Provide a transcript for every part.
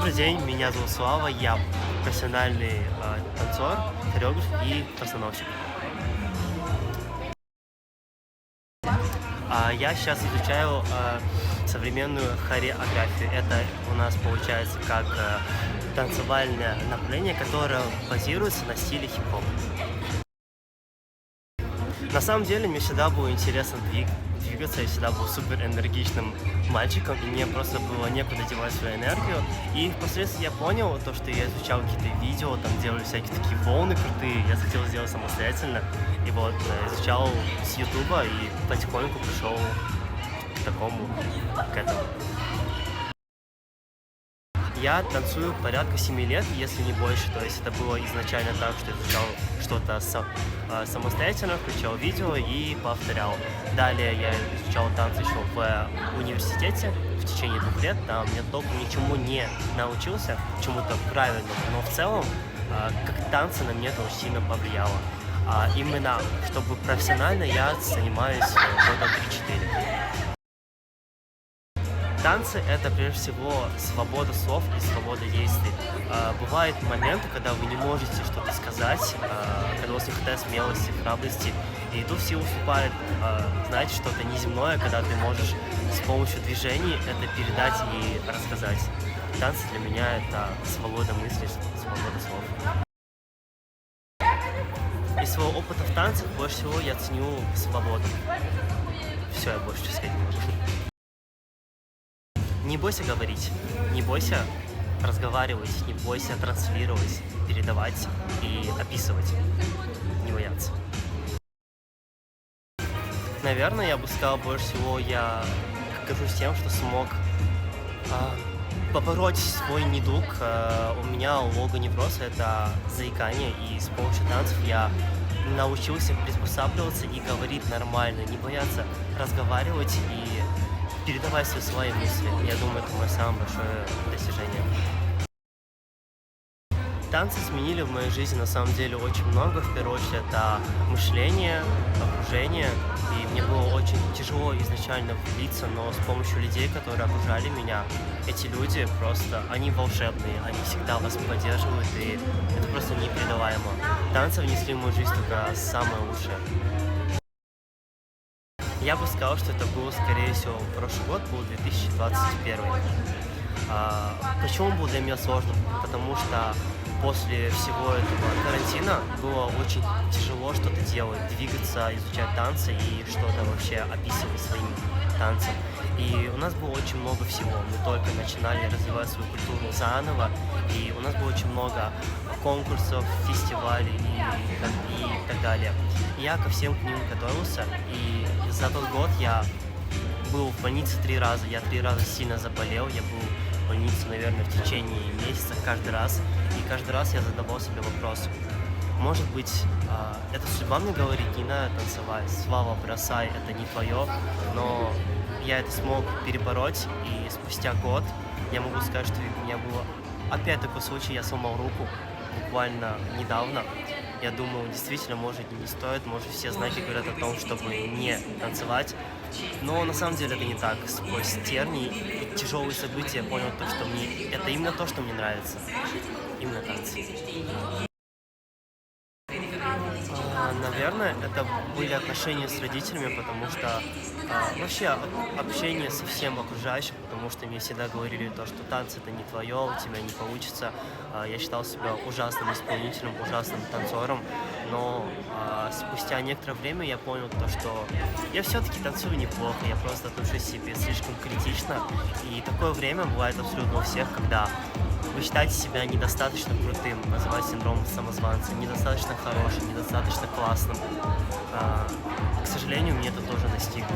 Добрый день, меня зовут Слава, я профессиональный танцор, хореограф и постановщик. Я сейчас изучаю современную хореографию. Это у нас получается как танцевальное направление, которое базируется на стиле хип-хоп. На самом деле мне всегда было интересно двигаться, я всегда был супер энергичным мальчиком, и мне просто было некуда девать свою энергию. И впоследствии я понял то, что я изучал какие-то видео, там делали всякие такие волны крутые, я захотел сделать самостоятельно. И вот изучал с Ютуба и потихоньку пришел к этому. Я танцую порядка 7 лет, если не больше. То есть это было изначально так, что изучал что-то самостоятельно, включал видео и повторял. Далее я изучал танцы еще в университете в течение 2 лет. Там я толком ничему не научился, чему-то правильному. Но в целом, как танцы на меня это очень сильно повлияло. Именно, чтобы профессионально я занимаюсь года 3-4. Танцы — это прежде всего свобода слов и свобода действий. Бывают моменты, когда вы не можете что-то сказать, когда у вас не хватает смелости, храбрости, и тут силу вступает, знаете, что-то неземное, когда ты можешь с помощью движений это передать и рассказать. Танцы для меня — это свобода мысли, свобода слов. Из своего опыта в танцах больше всего я ценю свободу. Все, я больше сказать не могу. Не бойся говорить, не бойся разговаривать, не бойся транслировать, передавать и описывать. Не бояться. Наверное, я бы сказал, больше всего я горжусь тем, что смог побороть свой недуг. У меня логоневроз — это заикание, и с помощью танцев я научился приспосабливаться и говорить нормально, не бояться разговаривать и передавать все свои мысли. Я думаю, это мое самое большое достижение. Танцы изменили в моей жизни на самом деле очень много. В первую очередь это мышление, окружение. И мне было очень тяжело изначально влиться, но с помощью людей, которые окружали меня, эти люди просто, они волшебные, они всегда вас поддерживают, и это просто непередаваемо. Танцы внесли в мою жизнь только самое лучшее. Я бы сказал, что это был, скорее всего, прошлый год, был 2021. Почему был для меня сложным? Потому что после всего этого карантина было очень тяжело что-то делать, двигаться, изучать танцы и что-то вообще описывать своим танцем. И у нас было очень много всего. Мы только начинали развивать свою культуру заново, и у нас было очень много конкурсов, фестивалей и так далее. Я ко всем к ним готовился, и за тот год я был в больнице 3 раза. Я 3 раза сильно заболел, я был в больнице, наверное, в течение месяца каждый раз. И каждый раз я задавал себе вопрос: может быть, это судьба мне говорит, не надо танцевать, Слава, бросай, это не твое. Но я это смог перебороть, и спустя год я могу сказать, что у меня было опять такой случай, я сломал руку буквально недавно. Я думаю, действительно, может, не стоит, может, все знаки говорят о том, чтобы не танцевать. Но на самом деле это не так. Сквозь тернии и тяжелые события я понял то, что это именно то, что мне нравится. Именно танцы. Наверное, это были отношения с родителями, потому что вообще общение со всем окружающим, потому что мне всегда говорили то, что танцы — это не твое, у тебя не получится. Я считал себя ужасным исполнителем, ужасным танцором, но спустя некоторое время я понял то, что я все-таки танцую неплохо, я просто отношусь к себе слишком критично, и такое время бывает абсолютно у всех, когда вы считаете себя недостаточно крутым, называть синдром самозванца, недостаточно хорошим, недостаточно классным. К сожалению, мне это тоже настигло.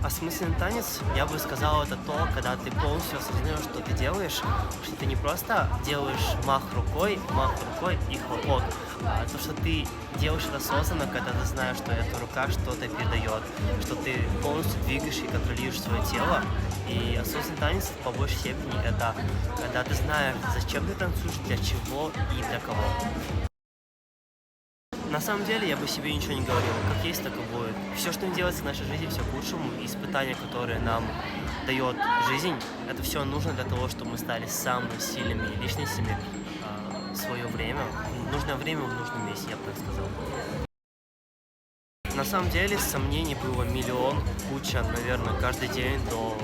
Осмысленный танец, я бы сказал, это то, когда ты полностью осознаешь, что ты делаешь, что ты не просто делаешь мах рукой и хлопок, а то, что ты делаешь это осознанно, когда ты знаешь, что эта рука что-то передает, что ты полностью двигаешь и контролируешь свое тело. И осознанный танец по большей степени это когда ты знаешь, зачем ты танцуешь, для чего и для кого. На самом деле я бы себе ничего не говорил, как есть, так и будет. Все, что не делается в нашей жизни, все к лучшему. И испытания, которые нам дает жизнь, это все нужно для того, чтобы мы стали самыми сильными личностями в свое время, в нужное время, в нужном месте, я бы так сказал. На самом деле сомнений было миллион, куча, наверное, каждый день до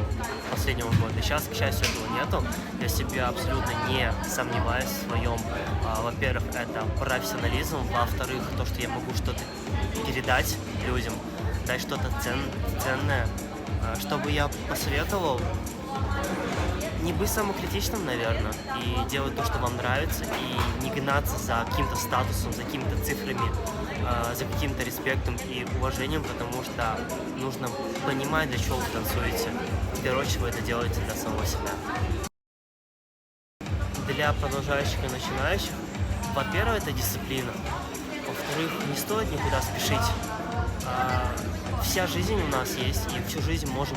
последнего года. Сейчас, к счастью, этого нету. Я себя абсолютно не сомневаюсь в своем. Во-первых, это профессионализм. Во-вторых, то, что я могу что-то передать людям, дать что-то ценное. Что бы я посоветовал? Не быть самокритичным, наверное, и делать то, что вам нравится, и не гнаться за каким-то статусом, за какими-то цифрами, за каким-то респектом и уважением, потому что нужно понимать, для чего вы танцуете. В первую очередь вы это делаете для самого себя. Для продолжающих и начинающих, во-первых, это дисциплина. Во-вторых, не стоит никуда спешить. Вся жизнь у нас есть, и всю жизнь можем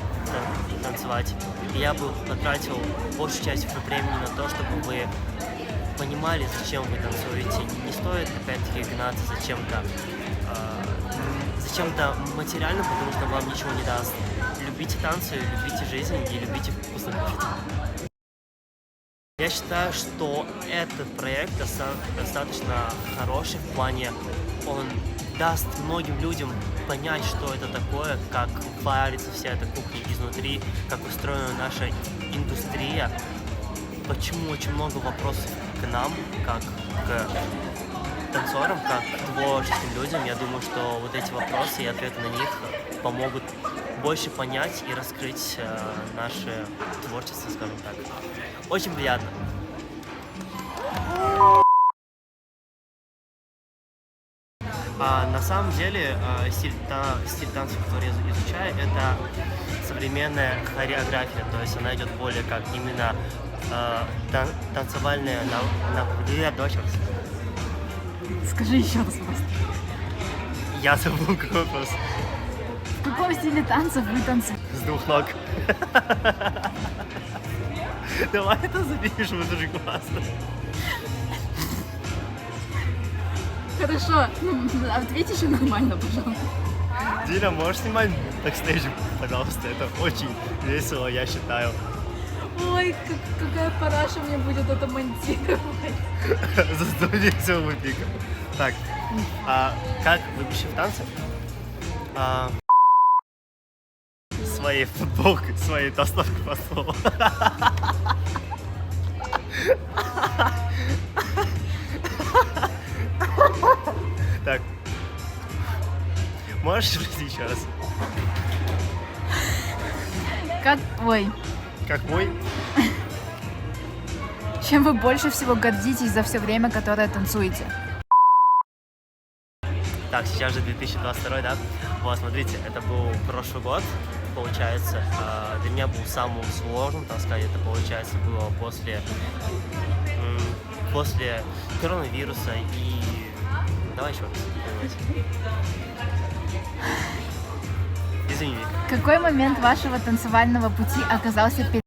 танцевать. И я бы потратил большую часть времени на то, чтобы вы понимали, зачем вы танцуете. Не стоит, опять-таки, гнаться за чем-то материальным, потому что вам ничего не даст. Любите танцы, любите жизнь и любите вкусно кушать. Я считаю, что этот проект достаточно хороший в плане, он даст многим людям понять, что это такое, как варится вся эта кухня изнутри, как устроена наша индустрия, почему очень много вопросов к нам, как к танцорам, как к творческим людям. Я думаю, что вот эти вопросы и ответы на них помогут больше понять и раскрыть наше творчество, скажем так. Очень приятно. На самом деле стиль танцев, который я изучаю, это современная хореография, то есть она идет более как именно танцевальная дочь. Скажи еще раз просто. Я забыл какой вопрос. В каком стиле танцев вы танцуете? С двух ног. Давай это запишем, это же классно. Хорошо, ответь еще нормально, пожалуйста. Дина, можешь снимать бэкстейдж, пожалуйста? Это очень весело, я считаю. Ой, какая параша мне будет это монтировать. За 110 пика. Так, как выпущу в танце? Своей футболкой, своей толстовкой по слову. Так. Можешь спросить еще раз? Как твой? Как мой? Чем вы больше всего гордитесь за все время, которое танцуете? Так, сейчас же 2022, да? Вот, смотрите, это был прошлый год, получается. Для меня был самым сложным, так сказать, это, получается, было после коронавируса и... Давай еще раз. Извини. Какой момент вашего танцевального пути оказался перед